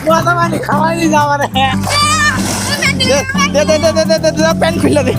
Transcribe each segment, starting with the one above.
মজা মানে খাওয়াই নি যাবার প্যান্ট খুলে দে।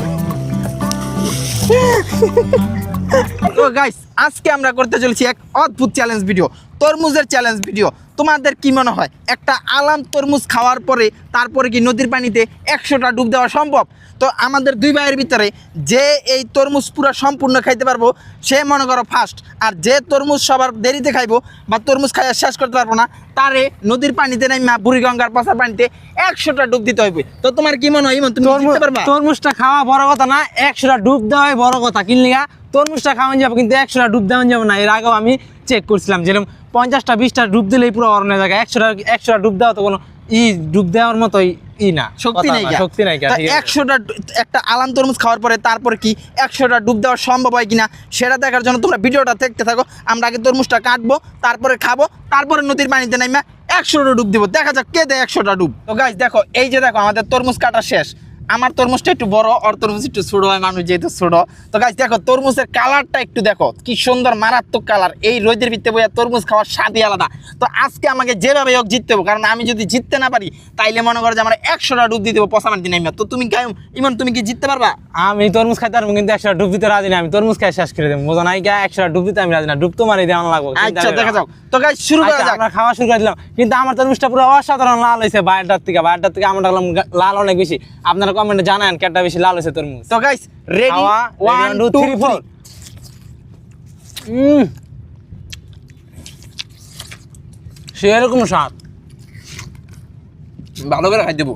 তো গাইস আজকে আমরা করতে চলেছি এক অদ্ভুত চ্যালেঞ্জ ভিডিও, তরমুজের চ্যালেঞ্জ ভিডিও। তোমাদের কি মনে হয় একটা আলাম তরমুজ খাওয়ার পরে তারপরে কি নদীর পানিতে 100টা ডুব দেওয়া সম্ভব? তো আমাদের দুই ভাইয়ের ভিতরে যে এই তরমুজ পুরো সম্পূর্ণ খাইতে পারবো সে মনে করো ফার্স্ট, আর যে তরমুজ সবার দেরিতে খাইবো বা তরমুজ খাইয়া শেষ করতে পারবো না তারে নদীর পানিতে নাইমা বুড়িগঙ্গার পচার পানিতে 100টা ডুব দিতে হবে। তো তোমার কি মনে হয় ইমন, তুমি জিততে পারবা? তরমুজটা খাওয়া বড় কথা না, 100টা ডুব দেওয়াই বড় কথা। কিনলিগা তরমুজটা খাওয়ান যাবো কিন্তু 100টা ডুব দেওয়ান যাবো না। এর আগেও আমি চেক করছিলাম, যেরকম 50টা 20টা ডুব দিলেই পুরো অরণ্যের জায়গায় 100টা ডুব দেওয়া তো কোনো ডুব দেওয়ার মতোই না, শক্তি নাই, শক্তি নাই। 100টা একটা আলাম তরমুজ খাওয়ার পরে তারপরে কি 100টা ডুব দেওয়া সম্ভব হয় কিনা সেটা দেখার জন্য তোমরা ভিডিওটা দেখতে থাকো। আমরা আগে তরমুজটা কাটবো, তারপরে খাবো, তারপরে নদীর পানিতে নাইমা 100টা ডুব দিব। দেখা যাক কে দেয় 100টা ডুব। তো গাইস দেখো, এই যে দেখো আমাদের তরমুজ কাটা শেষ। আমার তরমুজটা একটু বড়, ওর তরমুজ একটু ছোট হয়, মানুষ যেহেতু ছোট। তো গাইস দেখো তরমুজের কালারটা একটু দেখো, কি সুন্দর মারাত্মক কালার। এই রোদের ভিতরে বইয়া তরমুজ খাওয়ার স্বাদই আলাদা। তো আজকে আমাকে যেভাবে হোক জিততে হবে, কারণ আমি যদি জিততে না পারি তাইলে মনে করো যে আমরা 100টা ডুব দিয়ে দেবো পচা মাটি নাইমা। তো তুমি ইমন তুমি কি জিততে পারবা? আমি তরমুজ খাইতে পারবো কিন্তু 100টা ডুব দিতে রাজি না। আমি তরমুজ খাই শেষ করে দেবো, বোঝা নাই গা? 100টা ডুব দিতে আমি রাজি না, ডুব তো মারি দেওয়া লাগবো। আচ্ছা দেখা যাক। তো গাইস শুরু করা যাক। আমরা খাওয়া শুরু করে দিলাম, কিন্তু আমার তরমুজটা পুরো অসাধারণ লাল হয়েছে। বাইরেটার থেকে আমরা দেখলাম লাল অনেক বেশি। আপনারা কমেন্টে জানান কেটা বেশি লাল হয়েছে তরমুজ। তো গাইস রেডি 1 2 3 4। সেরকম স্বাদ, ভালো করে খাই দেবো।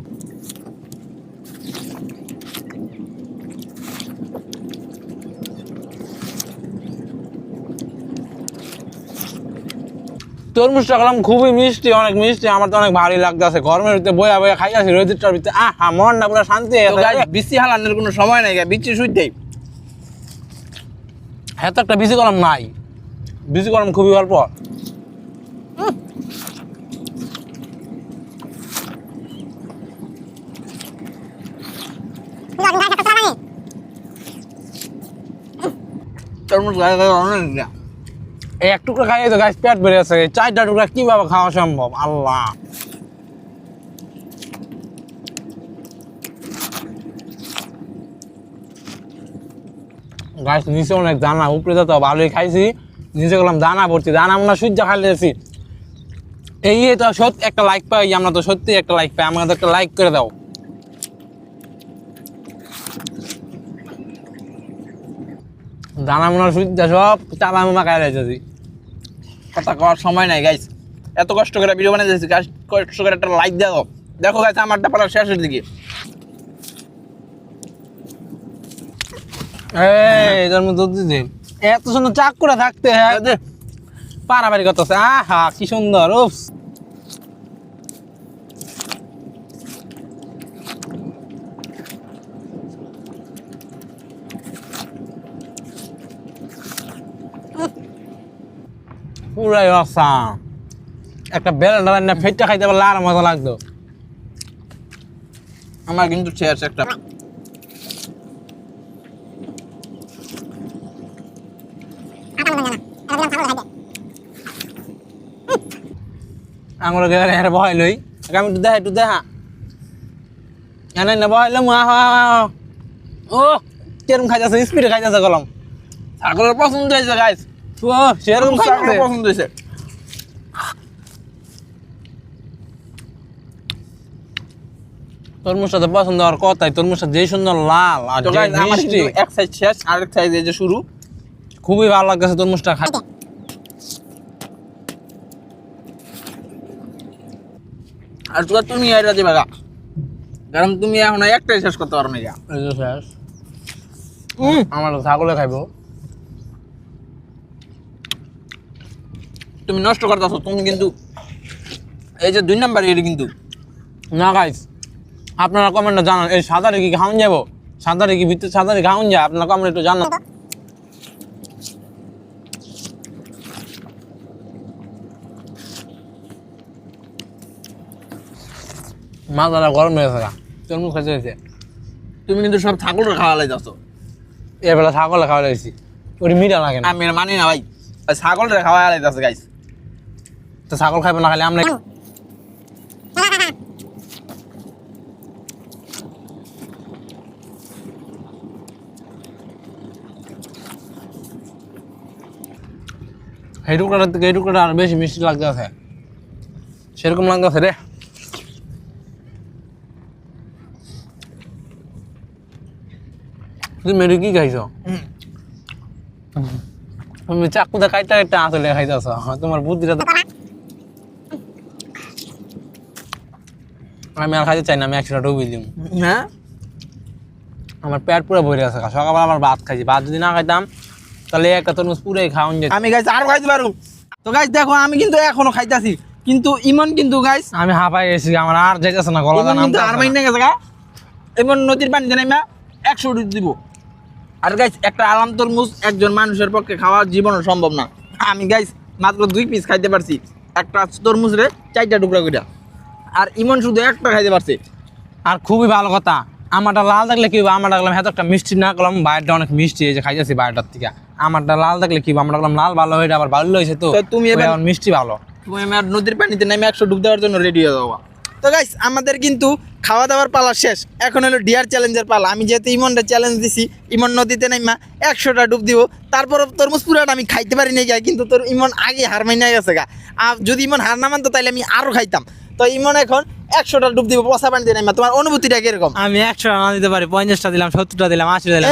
তরমুজটা খেলাম খুবই মিষ্টি, অনেক মিষ্টি। আমার তো অনেক ভারী লাগতেছে, গরমের ভিতরে বয়া বয়া খাই আছি রোদিটার ভিতরে। মন না পুরো শান্তি হয়ে গেছে। বিসি হালানোর কোনো সময় নাই, বিচি শুইতেই। হ্যাঁ, তো একটা বিসি কলম নাই, বিসি কলম খুবই অল্প। তরমুজ অনেক এই এক টুকরা খাইয়ে তো গাছ পেট বেড়ে আছে, 4টা টুকরা কিভাবে খাওয়া সম্ভব? আল্লাহ, গাছ নিচে অনেক দানা, উপরে তো ভালোই খাইছি, নিচে গেলাম দানা ভর্তি। দানা আমরা সূর্য খাইলেছি। এই তো সত্যি একটা লাইক পাই, আমরা তো সত্যি একটা লাইক পাই। আমাদের একটা লাইক করে দাও। দানা মনে সূর্য সব চালা মামা খাই যাচ্ছি। কথা কওয়ার সময় নাই গাইস, এত কষ্ট করে ভিডিও বানিয়ে দিয়েছি, গাছ কষ্ট করে একটা লাইক দাও। দেখো গাইস আমারটা পাড়ার শেষের দিকে। এই তোর মতো দিদি এত সুন্দর চাক করে থাকতে, হ্যাঁ পারাবাড়ি করতেছে। আহা কি সুন্দর। উফ, পুরাই অসাম। একটা বেলা রান্না ফেটটা খাইতে পারলে আর মজা লাগতো। আমার কিন্তু শেষ একটা। আঙুল গেলে বহাই লই, আমি একটু দেখা এনে না বহাইলাম। ও কেরম খাইতেছে, স্পিডে খাইতেছে গেলাম। ছাগলের পছন্দ হয়েছে গাইস, ও সেরকম খাইতেছে, পছন্দ হয়েছে। তরমুজটা তো পছন্দ হওয়ার কথাই। তরমুজটা যে সুন্দর লাল আর তো গাইস আমার কিন্তু এক সাইড শেষ, আরেক সাইড এই যে শুরু। খুবই ভালো লাগতেছে তরমুজটা খাই। আর তোরা তুমি আইরা দিবা গা, কারণ তুমি এখন একটাই শেষ করতে পারো না। এই যে শেষ। আমার ছাগলে খাইবো। তুমি নষ্ট করতেছো, তুমি কিন্তু এই যে 2 নাম্বার এর কিন্তু না গাইস, আপনারা কমেন্টে জানান এই সাদারে কি খাওয়ান যাবো? সাদারে কি ভিতরে সাদারে খাওয়ান যায়? আপনারা কমেন্টে একটু জানান। মাথাটা গরম হয়ে গেছে, তরমুজ খাইতে হয়েছে। তুমি কিন্তু সব ছাগলের খাওয়া লাইতেছো। এবেলা ছাগলে খাওয়া লাগছি, ওটি মিঠা লাগে না। আমি মানি না ভাই, ছাগলের খাওয়া লাইতেছে গাইস। তো ছাগল খাইবো না খালি আমরা এই টুকরাটা থেকে এই টুকরাটা আর বেশি মিষ্টি লাগতেছে সেরকম লাগতেছে রে তুমি মেরে কি খাইছো তুমি চাকুটা কাইটা একটা আসলে খাইতেছ তোমার বুদ্ধিটা আমি আর খাইতে চাই না আমি 100 টাকা ডুবিয়ে দিব হ্যাঁ আমার পেট পুরো ভরে আছে সকালবেলা আবার ভাত খাইছি ভাত যদি না খাইতাম তাহলে একটা তরমুজ পুরাই খাওয়ান যেত আমি গাইস আরো খাইতে পারবো তো গাইস দেখো আমি কিন্তু এখনো খাইতাছি কিন্তু ইমন কিন্তু গাইস আমি হাঁপাই গেছি আমার আর যাইতেছে না গলা ইমন কিন্তু আর মাইনে গেছে গা ইমন নদীর পানিতে নাইমা 100 ডুব দিব আর গাইস একটা আলাম তরমুজ একজন মানুষের পক্ষে খাওয়া জীবনও সম্ভব না আমি গাইস মাত্র 2 পিস খাইতে পারছি একটা তরমুজ রে 4টা টুকরা কইরা আর ইমন শুধু একটা খাইতে পারছে আর খুবই ভালো কথা আমারটা লাল থাকলে কি হবে আমারটা গেলাম এত একটা মিষ্টি না করলাম বাইরটা অনেক মিষ্টি এই যে খাইতেছি বাইরটার থেকে আমারটা লাল থাকলে কি হবে আমরা গেলাম লাল ভালো হয়ে আবার ভালো হয়েছে তো তুমি এবার মিষ্টি ভালো তুমি আমার নদীর পানিতে নামে 100 ডুব দেওয়ার জন্য রেডি হয়ে যাওয়া তো গাইস আমাদের কিন্তু খাওয়া দাওয়ার পালা শেষ এখন হলো ডিয়ার চ্যালেঞ্জের পালা আমি যেহেতু ইমনটা চ্যালেঞ্জ দিছি ইমন নদীতে নাইমা 100টা ডুব দিব তারপর তরমুজ পুরাটা আমি খাইতে পারি নাই গা কিন্তু তোর ইমন আগে হার মাইনা গেছে গা আর যদি ইমন হার না মানতো তাহলে আমি আরও খাইতাম তো ইমন এখন 100টা ডুব দিব পচা পানিতে নাইমা তোমার অনুভূতিটা কিরকম আমি 100 না দিতে পারি 50টা দিলাম 70টা দিলাম 80টা দিলাম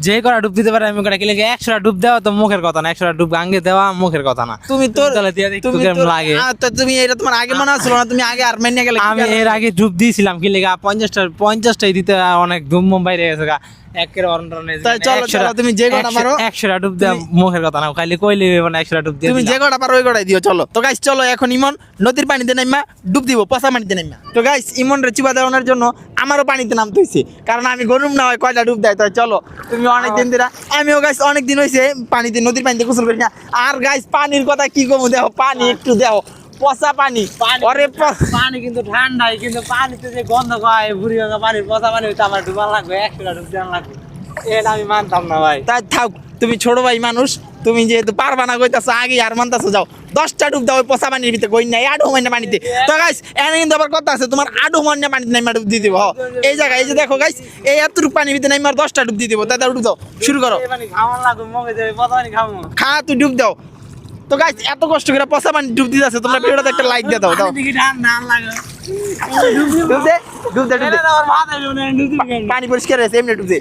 যে কটা ডুব দিতে পারি আমি কটা কি লাগে 100টা ডুব দেওয়া তো মুখের কথা না 100টা ডুব গাঙ্গে দেওয়া মুখের কথা না তুমি তোর তাহলে দিয়ে দেখো কেমন লাগে তো তুমি এটা তোমার আগে মনে হচ্ছিল না তুমি আগে আর মাইনা গেলে আমি এর আগে ডুব দিয়েছিলাম কি লেগা 50টাই দিতে অনেক ধুম বাইরে গেছে গা একের অরণে তাই চলো তুমি যে কটা পারো 100টা ডুব দেওয়া মুখের কথা না খালি কইলে মানে 100টা ডুব দিয়ে তুমি যে কটা পারো ওই কটাই দিও চলো তো গাইস চলো এখন ইমন নদীর পানিতে নাইমা ডুব দিব পচা পানিতে নাইমা তো গাইস ইমন রে চিবা দেওয়ানোর জন্য আমারও পানিতে নামতে হইছে কারণ আমি গরম না হয় কয়টা ডুব দেয় তো চলো তুমি অনেক দিন দিরা আমিও গাইস অনেক দিন হইছে পানিতে নদীর পানিতে গোসল করি না আর গাইস পানির কথা কি কমু দেখো পানি একটু দেখো পচা পানি আরে পানি কিন্তু ঠান্ডাই কিন্তু পানিতে যে গন্ধ হয় বুড়ি ভাঙা পানির পচা পানি হইতে আমার ডুবা লাগবে 100টা ডুব দেওয়া লাগবে এটা আমি মানতাম না ভাই তাই থাক তুমি ছোট ভাই মানুষ তুমি যেহেতু পারবা না কইতাছো আগে আর মানতাছো যাও 10টা ডুব দাও ওই পচা পানির ভিতরে কই নাই আডু মাইনা পানিতে তো গাইস এনে কিন্তু আবার কথা আছে তোমার আডু মাইনা পানিতে নাইমা ডুব দিয়ে দিব এই জায়গায় এই যে দেখো গাইস এই এতটুকু পানির ভিতরে নাইমা 10টা ডুব দিয়ে দিব দাদা ডুব দাও শুরু করো এই পানি খাওয়ার লাগবে মগে যাবে পচা পানি খাবো খা তুই ডুব দাও তো গাইস এত কষ্ট করে পচা পানি ডুব দিতেছে তোমরা ভিডিওটাতে একটা লাইক দিয়ে দাও দাও দেখি ঠান্ডা লাগে ডুব দে ডুব দে ডুব দে আমার মাথা জমে ডুব দিবে পানি পরিষ্কার আছে এমনি ডুব দে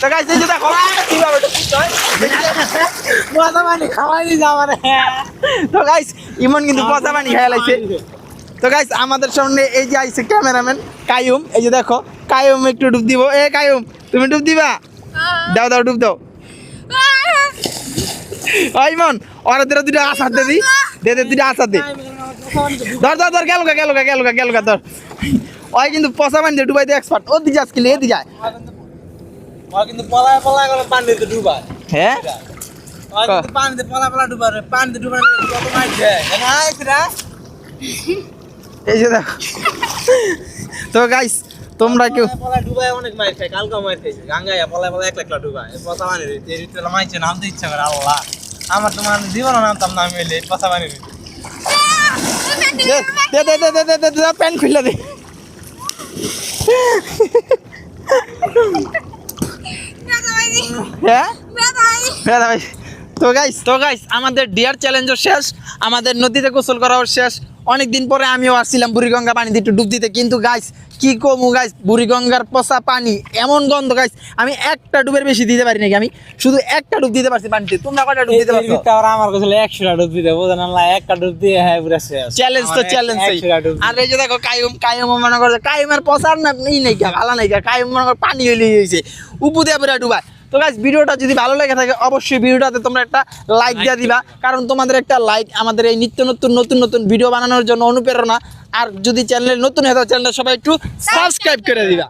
তো গাইস এই যে দেখো কিভাবে ডুব দিতে হয় পচা পানি খাওয়াই দিছে আমারে তো গাইস ইমন কিন্তু পচা পানি খেয়ে লাইছে তো গাইস আমাদের সামনে এই যে আইছে ক্যামেরাম্যান কায়ুম এই যে দেখো কায়ুম একটু ডুব দিব এ কায়ুম তুমি ডুব দিবা দাও দাও ডুব দাও ওই ইমন ওরা তোরা দুটো আসার দে দি দে দে দুটো আসার দে ধর ধর ধর গেল গা ধর ওই কিন্তু পচা পানি দিয়ে ডুবাইতে এক্সপার্ট ও দি যাস কিলে এদি যায় ও কিন্তু পলায় গেল পানিতে ডুবায় হ্যাঁ ও কিন্তু পানিতে পলায় ডুবায় পানিতে ডুবায় কত মাছ দেয় না এরা এই যে দেখো তো গাইস তোমরা কেউ পলায় ডুবায় অনেক মাছ খায় কালকে মাছ খাইছে গাঙ্গায় পলায় একলা ডুবায় পচা পানি এই রীতি মাইছে নামতে ইচ্ছা করে আল্লাহ আমার তো মানে জীবন নামতাম না আমি এই পচা পানি দে প্যান্ট খুলে দে হ্যাঁ ভাই তো গাইস আমাদের ডিয়ার চ্যালেঞ্জও শেষ আমাদের নদীতে গোসল করাও শেষ অনেক দিন পরে আমিও আসছিলাম বুড়িগঙ্গা পানিতে একটু ডুব দিতে কিন্তু গাইস কি কমু গাইস বুড়িগঙ্গার পচা পানি এমন গন্ধ গাইস আমি একটা ডুবের বেশি দিতে পারি নাকি আমি শুধু একটা ডুব দিতে পারছি পানিতে তোমরা কয়টা ডুব দিতে পারছো আমার কাছে 100টা ডুব দিতে বোঝেন না একটা ডুব দিয়ে হ্যাঁ পুরো শেষ চ্যালেঞ্জ তো চ্যালেঞ্জ আর এই যে দেখো কায়ুম মনে করে কায়ুমের পচার না ই নাই গা ভালো নাই গা কায়ুম মনে করে পানি হইলে হয়েছে উপু দিয়ে পুরা ডুবায় তো গাইস ভিডিওটা যদি ভালো লেগে থাকে অবশ্যই ভিডিওটাতে তোমরা একটা লাইক দিয়ে দিবা কারণ তোমাদের একটা লাইক আমাদের এই নিত্য নতুন ভিডিও বানানোর জন্য অনুপ্রেরণা আর যদি চ্যানেলে নতুন হয়ে থাকে চ্যানেলটা সবাই একটু সাবস্ক্রাইব করে দিবা।